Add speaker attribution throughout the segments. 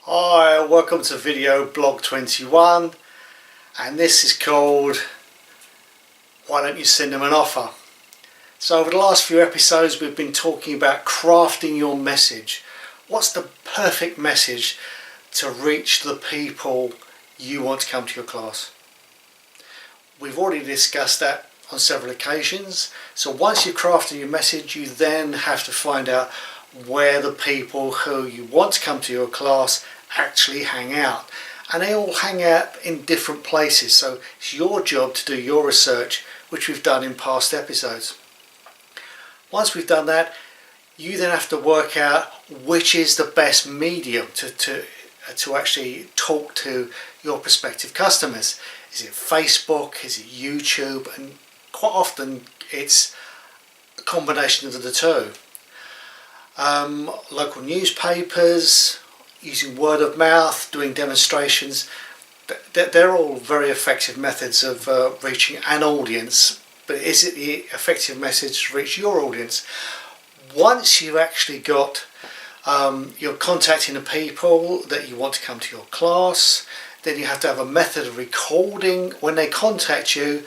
Speaker 1: Hi, welcome to video blog 21, and this is called Why Don't You Send Them an Offer? So over the last few episodes we've been talking about crafting your message. What's the perfect message to reach the people you want to come to your class? We've already discussed that on several occasions. So once you've crafted your message, you then have to find out where the people who you want to come to your class actually hang out, and they all hang out in different places, so it's your job to do your research, which we've done in past episodes. Once we've done that, you then have to work out which is the best medium to actually talk to your prospective customers. Is it Facebook? Is it YouTube? And quite often it's a combination of the two. Local newspapers, using word of mouth, doing demonstrations, they're all very effective methods of reaching an audience. But is it the effective message to reach your audience? Once you've actually got you're contacting the people that you want to come to your class, then you have to have a method of recording when they contact you,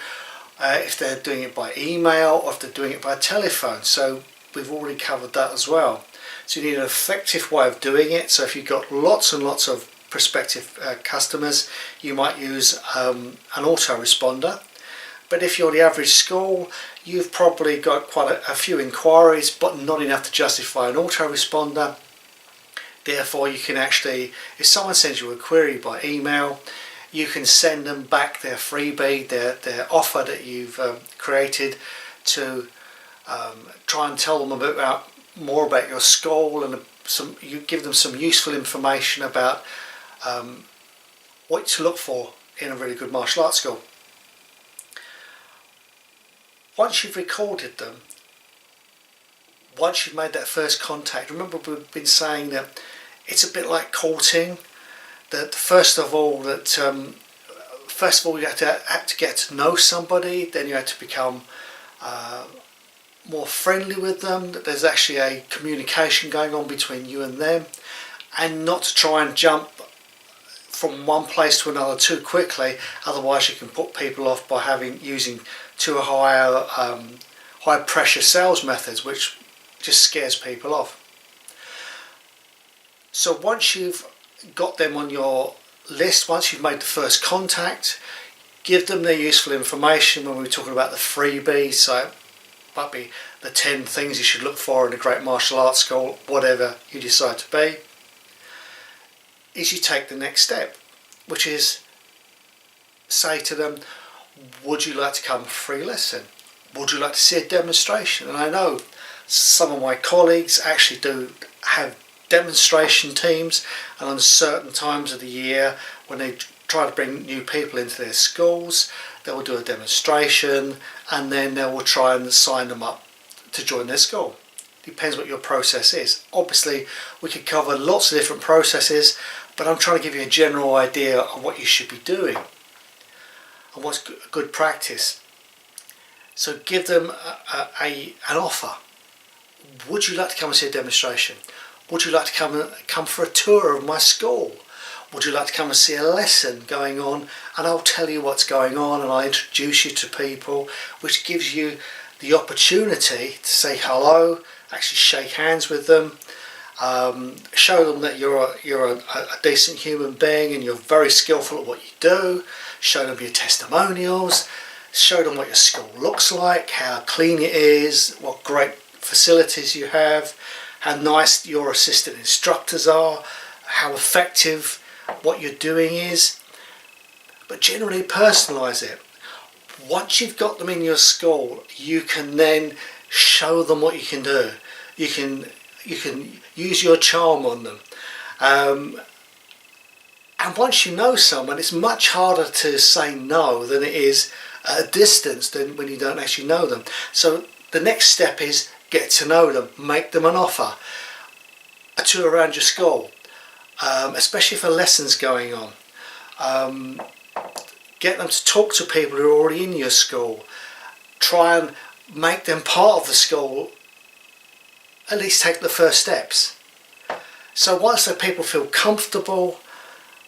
Speaker 1: if they're doing it by email or if they're doing it by telephone. So we've already covered that as well. So you need an effective way of doing it. So if you've got lots and lots of prospective customers, you might use an autoresponder. But if you're the average school, you've probably got quite a few inquiries, but not enough to justify an autoresponder. Therefore, you can actually, if someone sends you a query by email, you can send them back their freebie, their offer that you've created, to try and tell them more about your school, and you give them some useful information about what to look for in a really good martial arts school. Once you've recorded them, once you've made that first contact, remember we've been saying that it's a bit like courting. That first of all you have to get to know somebody, then you have to become more friendly with them, that there's actually a communication going on between you and them, and not to try and jump from one place to another too quickly, otherwise you can put people off by using too high pressure sales methods, which just scares people off. So once you've got them on your list, once you've made the first contact, give them their useful information. When we were talking about the freebie, so it might be the 10 things you should look for in a great martial arts school, whatever you decide to be, is you take the next step, which is say to them, would you like to come for a free lesson? Would you like to see a demonstration? And I know some of my colleagues actually do have demonstration teams, and on certain times of the year when they try to bring new people into their schools, they will do a demonstration and then they will try and sign them up to join their school. Depends what your process is. Obviously we could cover lots of different processes, but I'm trying to give you a general idea of what you should be doing and what's good practice. So give them an offer. Would you like to come and see a demonstration? Would you like to come for a tour of my school? Would you like to come and see a lesson going on, and I'll tell you what's going on and I'll introduce you to people, which gives you the opportunity to say hello, actually shake hands with them, show them that you're a decent human being and you're very skillful at what you do, show them your testimonials, show them what your school looks like, how clean it is, what great facilities you have, how nice your assistant instructors are, how effective what you're doing is, but generally personalise it. Once you've got them in your school, you can then show them what you can do. You can use your charm on them, and once you know someone, it's much harder to say no than it is at a distance than when you don't actually know them. So the next step is get to know them, make them an offer, a tour around your school, especially for lessons going on. Get them to talk to people who are already in your school. Try and make them part of the school, at least take the first steps. So once the people feel comfortable,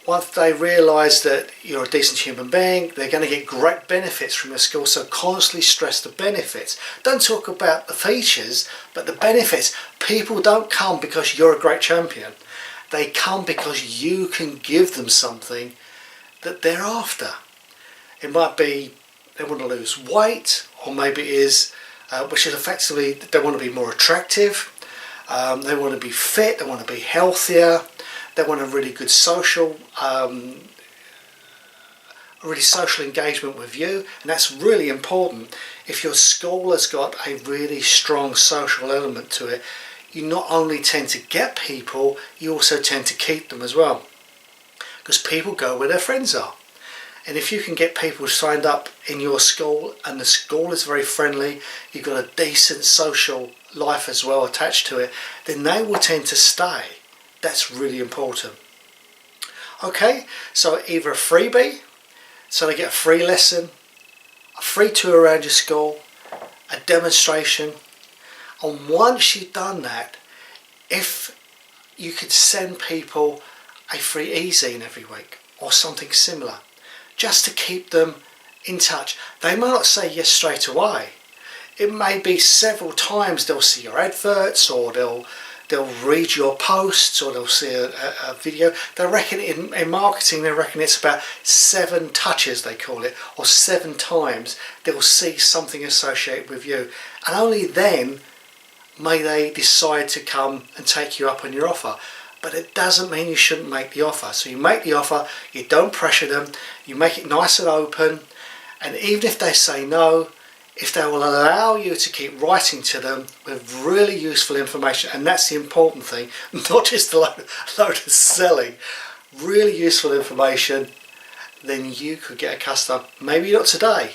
Speaker 1: once they realise that you're a decent human being, they're going to get great benefits from your school. So constantly stress the benefits. Don't talk about the features, but the benefits. People don't come because you're a great champion. They come because you can give them something that they're after. It might be they want to lose weight, or maybe it is, which is effectively they want to be more attractive. They want to be fit, they want to be healthier, they want a really good social engagement with you, and that's really important. If your school has got a really strong social element to it, you not only tend to get people, you also tend to keep them as well, because people go where their friends are. And if you can get people signed up in your school and the school is very friendly, you've got a decent social life as well attached to it, then they will tend to stay. That's really important. Okay, so either a freebie, so they get a free lesson, a free tour around your school, a demonstration, and once you've done that, if you could send people a free e-zine every week or something similar, just to keep them in touch. They might not say yes straight away. It may be several times they'll see your adverts, or they'll read your posts, or they'll see a video. They reckon in marketing, they reckon it's about 7 touches, they call it, or 7 times they'll see something associated with you. And only then may they decide to come and take you up on your offer. But it doesn't mean you shouldn't make the offer. So you make the offer, you don't pressure them, you make it nice and open, and even if they say no, if they will allow you to keep writing to them with really useful information, and that's the important thing, not just a load of selling, really useful information, then you could get a customer. Maybe not today,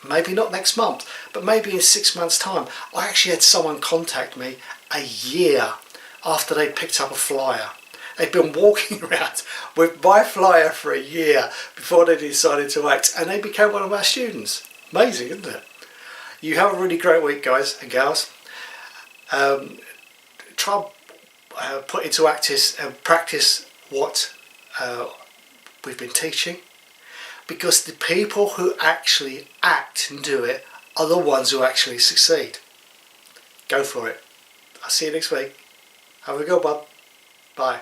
Speaker 1: maybe not next month, but maybe in 6 months' time. I actually had someone contact me a year after they picked up a flyer. They'd been walking around with my flyer for a year before they decided to act, and they became one of our students. Amazing, isn't it? You have a really great week, guys and gals. Try and put into practice what we've been teaching, because the people who actually act and do it are the ones who actually succeed. Go for it. I'll see you next week. Have a good one. Bye.